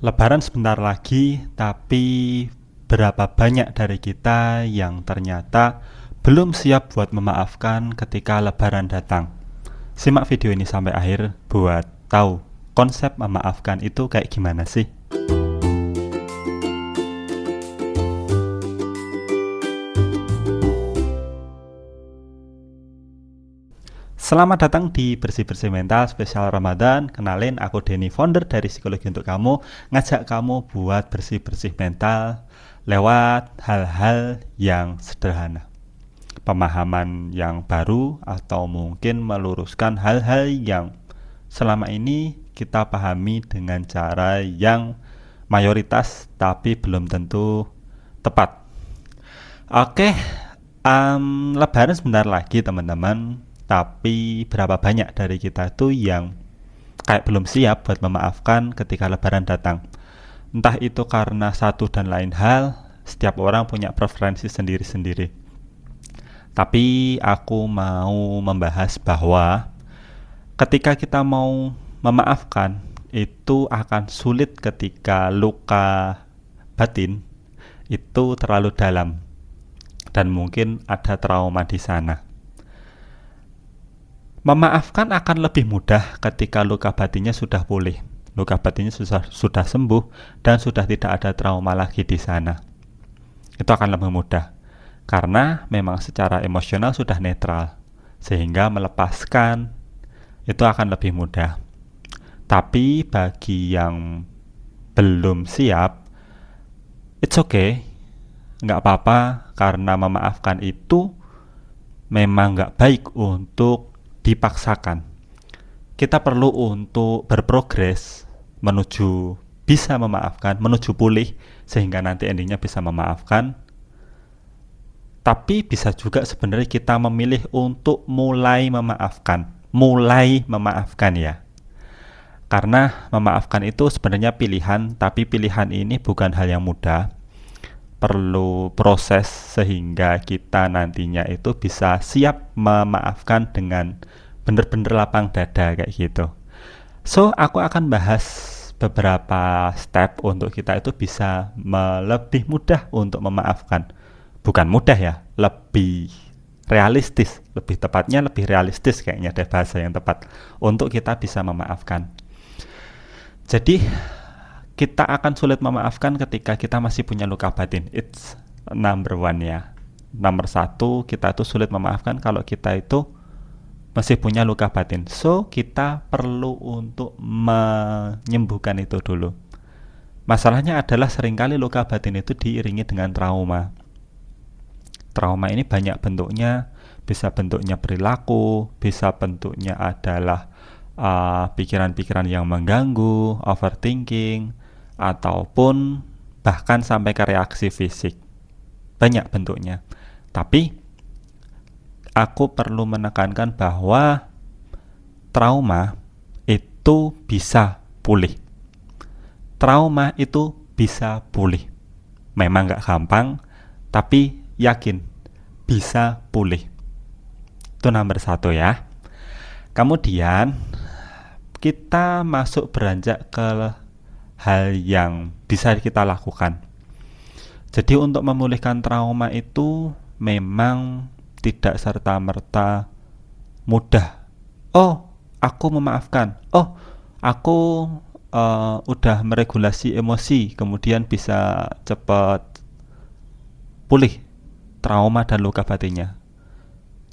Lebaran sebentar lagi, tapi berapa banyak dari kita yang ternyata belum siap buat memaafkan ketika Lebaran datang? Simak video ini sampai akhir buat tahu konsep memaafkan itu kayak gimana sih. Selamat datang di Bersih-Bersih Mental spesial Ramadan. Kenalin, aku Denny, founder dari Psikologi Untuk Kamu. Ngajak kamu buat bersih-bersih mental lewat hal-hal yang sederhana, pemahaman yang baru, atau mungkin meluruskan hal-hal yang selama ini kita pahami dengan cara yang mayoritas tapi belum tentu tepat. Oke, Lebaran sebentar lagi teman-teman. Tapi berapa banyak dari kita tuh yang kayak belum siap buat memaafkan ketika Lebaran datang? Entah itu karena satu dan lain hal, setiap orang punya preferensi sendiri-sendiri. Tapi aku mau membahas bahwa ketika kita mau memaafkan, itu akan sulit ketika luka batin itu terlalu dalam dan mungkin ada trauma di sana. Memaafkan akan lebih mudah ketika luka batinnya sudah pulih, luka batinnya sudah sembuh dan sudah tidak ada trauma lagi di sana. Itu akan lebih mudah karena memang secara emosional sudah netral, sehingga melepaskan itu akan lebih mudah. Tapi bagi yang belum siap, it's okay, nggak apa-apa, karena memaafkan itu memang nggak baik untuk dipaksakan. Kita perlu untuk berprogres menuju bisa memaafkan, menuju pulih, sehingga nanti endingnya bisa memaafkan. Tapi bisa juga sebenarnya kita memilih untuk mulai memaafkan ya. Karena memaafkan itu sebenarnya pilihan, tapi pilihan ini bukan hal yang mudah. Perlu proses sehingga kita nantinya itu bisa siap memaafkan dengan bener-bener lapang dada kayak gitu. So, aku akan bahas beberapa step untuk kita itu bisa lebih mudah untuk memaafkan. Bukan mudah ya, lebih realistis, lebih tepatnya lebih realistis kayaknya deh bahasa yang tepat untuk kita bisa memaafkan. Jadi kita akan sulit memaafkan ketika kita masih punya luka batin. It's number one ya. Nomor satu, kita tuh sulit memaafkan kalau kita itu masih punya luka batin. So, kita perlu untuk menyembuhkan itu dulu. Masalahnya adalah seringkali luka batin itu diiringi dengan trauma. Trauma ini banyak bentuknya, bisa bentuknya perilaku, bisa bentuknya adalah pikiran-pikiran yang mengganggu, overthinking, ataupun bahkan sampai ke reaksi fisik. Banyak bentuknya. Tapi aku perlu menekankan bahwa trauma itu bisa pulih. Trauma itu bisa pulih. Memang gak gampang, tapi yakin bisa pulih. Itu nomor satu ya. Kemudian kita beranjak ke hal yang bisa kita lakukan. Jadi untuk memulihkan trauma itu memang tidak serta-merta mudah. Oh, aku memaafkan. Oh, aku udah meregulasi emosi, kemudian bisa cepat pulih trauma dan luka batinnya.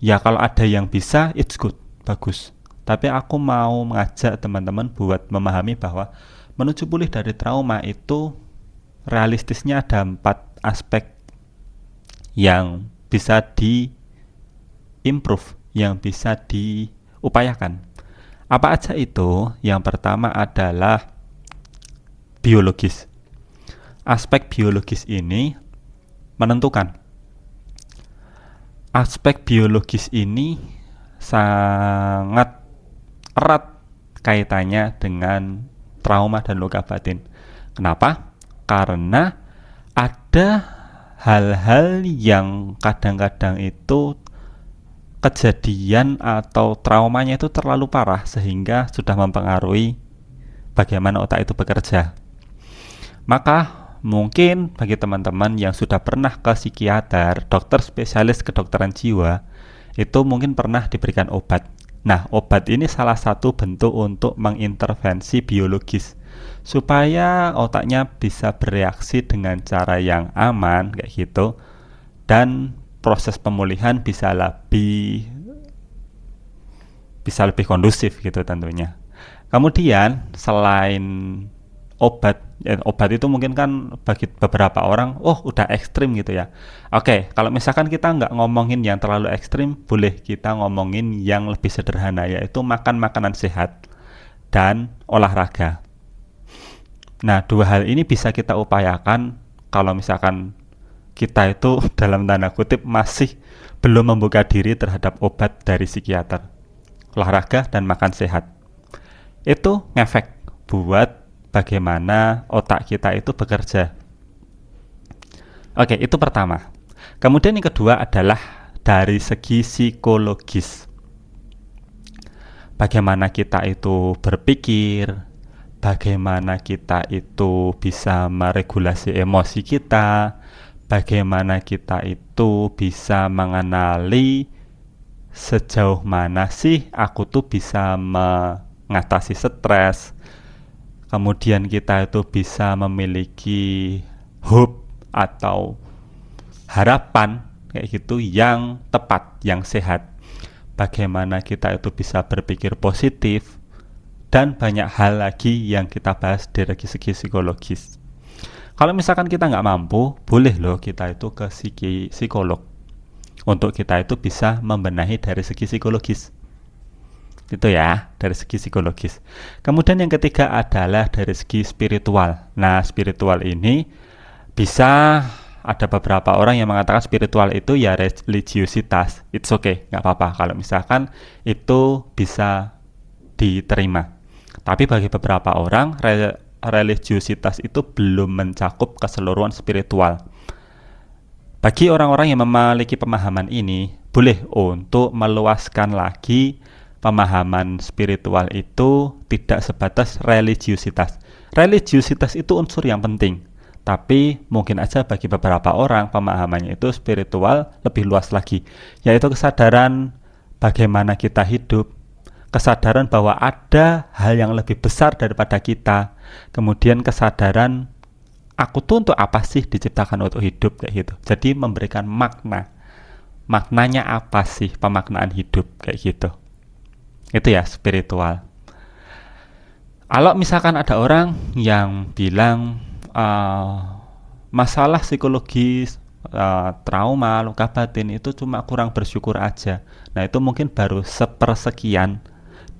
Ya kalau ada yang bisa, it's good, bagus. Tapi aku mau mengajak teman-teman buat memahami bahwa menuju pulih dari trauma itu realistisnya ada 4 aspek yang bisa di-improve, yang bisa diupayakan. Apa aja itu? Yang pertama adalah biologis. Aspek biologis ini menentukan. Aspek biologis ini sangat erat kaitannya dengan trauma dan luka batin. Kenapa? Karena ada hal-hal yang kadang-kadang itu kejadian atau traumanya itu terlalu parah sehingga sudah mempengaruhi bagaimana otak itu bekerja. Maka mungkin bagi teman-teman yang sudah pernah ke psikiater, dokter spesialis kedokteran jiwa, itu mungkin pernah diberikan obat. Nah, obat ini salah satu bentuk untuk mengintervensi biologis supaya otaknya bisa bereaksi dengan cara yang aman kayak gitu, dan proses pemulihan bisa lebih kondusif gitu tentunya. Kemudian selain obat itu mungkin kan bagi beberapa orang, oh udah ekstrim gitu ya. Oke, kalau misalkan kita nggak ngomongin yang terlalu ekstrim, boleh kita ngomongin yang lebih sederhana, yaitu makan makanan sehat dan olahraga. Nah, dua hal ini bisa kita upayakan kalau misalkan kita itu dalam tanda kutip masih belum membuka diri terhadap obat dari psikiater. Olahraga dan makan sehat. Itu ngefek buat bagaimana otak kita itu bekerja. Oke, itu pertama. Kemudian yang kedua adalah dari segi psikologis. Bagaimana kita itu berpikir, bagaimana kita itu bisa meregulasi emosi kita, bagaimana kita itu bisa mengenali sejauh mana sih aku tuh bisa mengatasi stres. Kemudian kita itu bisa memiliki hope atau harapan kayak gitu yang tepat, yang sehat. Bagaimana kita itu bisa berpikir positif, dan banyak hal lagi yang kita bahas dari segi psikologis. Kalau misalkan kita nggak mampu, boleh loh kita itu ke psikolog untuk kita itu bisa membenahi dari segi psikologis. Itu ya, dari segi psikologis. Kemudian yang ketiga adalah dari segi spiritual. Nah, spiritual ini bisa ada beberapa orang yang mengatakan spiritual itu ya religiositas. It's okay, nggak apa-apa kalau misalkan itu bisa diterima. Tapi bagi beberapa orang, religiositas itu belum mencakup keseluruhan spiritual. Bagi orang-orang yang memiliki pemahaman ini, boleh untuk meluaskan lagi pemahaman spiritual itu tidak sebatas religiositas. Religiositas itu unsur yang penting, tapi mungkin aja bagi beberapa orang pemahamannya itu spiritual lebih luas lagi, yaitu kesadaran bagaimana kita hidup, kesadaran bahwa ada hal yang lebih besar daripada kita, kemudian kesadaran aku tuh untuk apa sih diciptakan untuk hidup kayak gitu. Jadi memberikan maknanya apa sih pemaknaan hidup kayak gitu. Itu ya spiritual. Kalau misalkan ada orang yang bilang masalah psikologis, trauma, luka batin itu cuma kurang bersyukur aja. Nah, itu mungkin baru sepersekian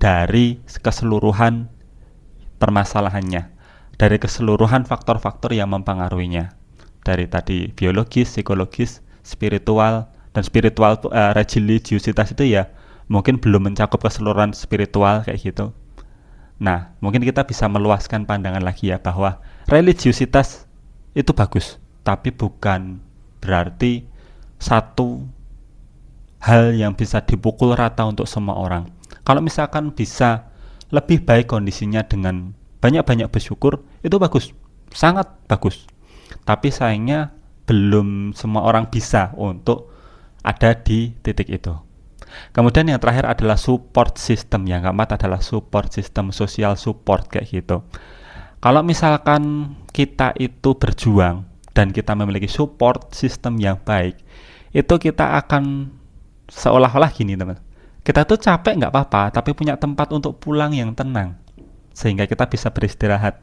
dari keseluruhan permasalahannya, dari keseluruhan faktor-faktor yang mempengaruhinya. Dari tadi biologis, psikologis, spiritual, dan spiritual religiositas itu ya mungkin belum mencakup keseluruhan spiritual kayak gitu. Nah, mungkin kita bisa meluaskan pandangan lagi ya, bahwa religiositas itu bagus, tapi bukan berarti satu hal yang bisa dipukul rata untuk semua orang. Kalau misalkan bisa lebih baik kondisinya dengan banyak-banyak bersyukur, itu bagus, sangat bagus. Tapi sayangnya belum semua orang bisa untuk ada di titik itu. Kemudian yang terakhir adalah support system. Yang keempat adalah support system, social support kayak gitu. Kalau misalkan kita itu berjuang dan kita memiliki support system yang baik, itu kita akan seolah-olah gini teman, kita tuh capek nggak apa-apa, tapi punya tempat untuk pulang yang tenang, sehingga kita bisa beristirahat.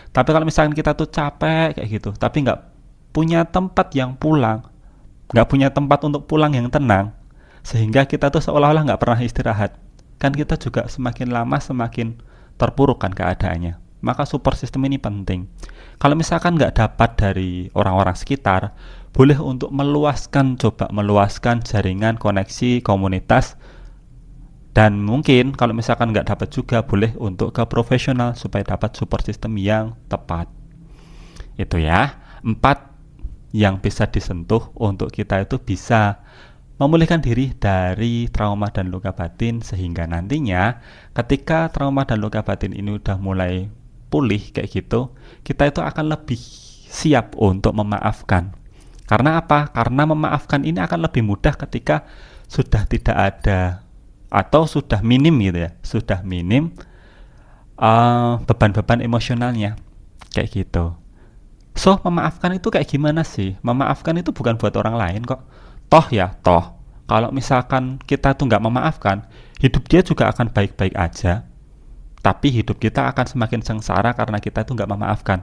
Tapi kalau misalkan kita tuh capek kayak gitu, tapi nggak punya tempat yang pulang, nggak punya tempat untuk pulang yang tenang, sehingga kita tuh seolah-olah nggak pernah istirahat, kan kita juga semakin lama semakin terpuruk kan keadaannya. Maka support system ini penting. Kalau misalkan nggak dapat dari orang-orang sekitar, boleh untuk coba meluaskan jaringan, koneksi, komunitas. Dan mungkin kalau misalkan nggak dapat juga, boleh untuk ke profesional supaya dapat support system yang tepat. Itu ya, 4 yang bisa disentuh untuk kita itu bisa memulihkan diri dari trauma dan luka batin, sehingga nantinya ketika trauma dan luka batin ini udah mulai pulih kayak gitu, kita itu akan lebih siap untuk memaafkan. Karena apa? Karena memaafkan ini akan lebih mudah ketika sudah tidak ada atau sudah minim gitu ya, sudah minim beban-beban emosionalnya kayak gitu. So, memaafkan itu kayak gimana sih? Memaafkan itu bukan buat orang lain kok. Toh, kalau misalkan kita tuh nggak memaafkan, hidup dia juga akan baik-baik aja. Tapi hidup kita akan semakin sengsara karena kita tuh nggak memaafkan.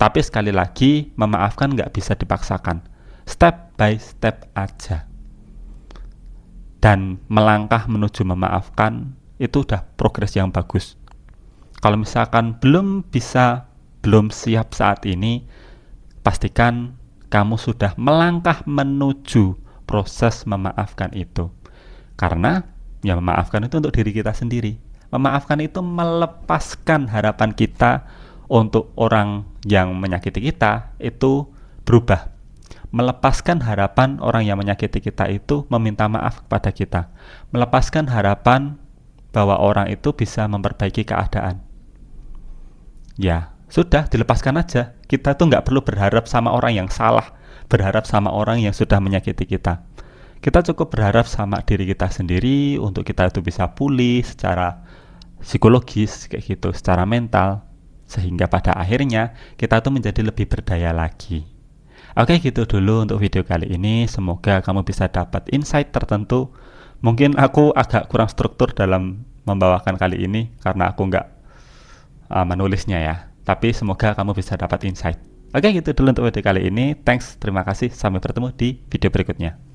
Tapi sekali lagi, memaafkan nggak bisa dipaksakan. Step by step aja. Dan melangkah menuju memaafkan, itu udah progres yang bagus. Kalau misalkan belum siap saat ini, pastikan kamu sudah melangkah menuju proses memaafkan itu. Karena ya memaafkan itu untuk diri kita sendiri. Memaafkan itu melepaskan harapan kita untuk orang yang menyakiti kita itu berubah. Melepaskan harapan orang yang menyakiti kita itu meminta maaf kepada kita. Melepaskan harapan bahwa orang itu bisa memperbaiki keadaan. Ya, sudah dilepaskan aja. Kita tuh nggak perlu berharap sama orang yang salah, berharap sama orang yang sudah menyakiti kita. Kita cukup berharap sama diri kita sendiri untuk kita itu bisa pulih secara psikologis kayak gitu, secara mental, sehingga pada akhirnya kita tuh menjadi lebih berdaya lagi. Oke, gitu dulu untuk video kali ini. Semoga kamu bisa dapat insight tertentu. Mungkin aku agak kurang struktur dalam membawakan kali ini karena aku nggak menulisnya ya. Tapi semoga kamu bisa dapat insight. Oke, gitu dulu untuk video kali ini. Thanks, terima kasih. Sampai bertemu di video berikutnya.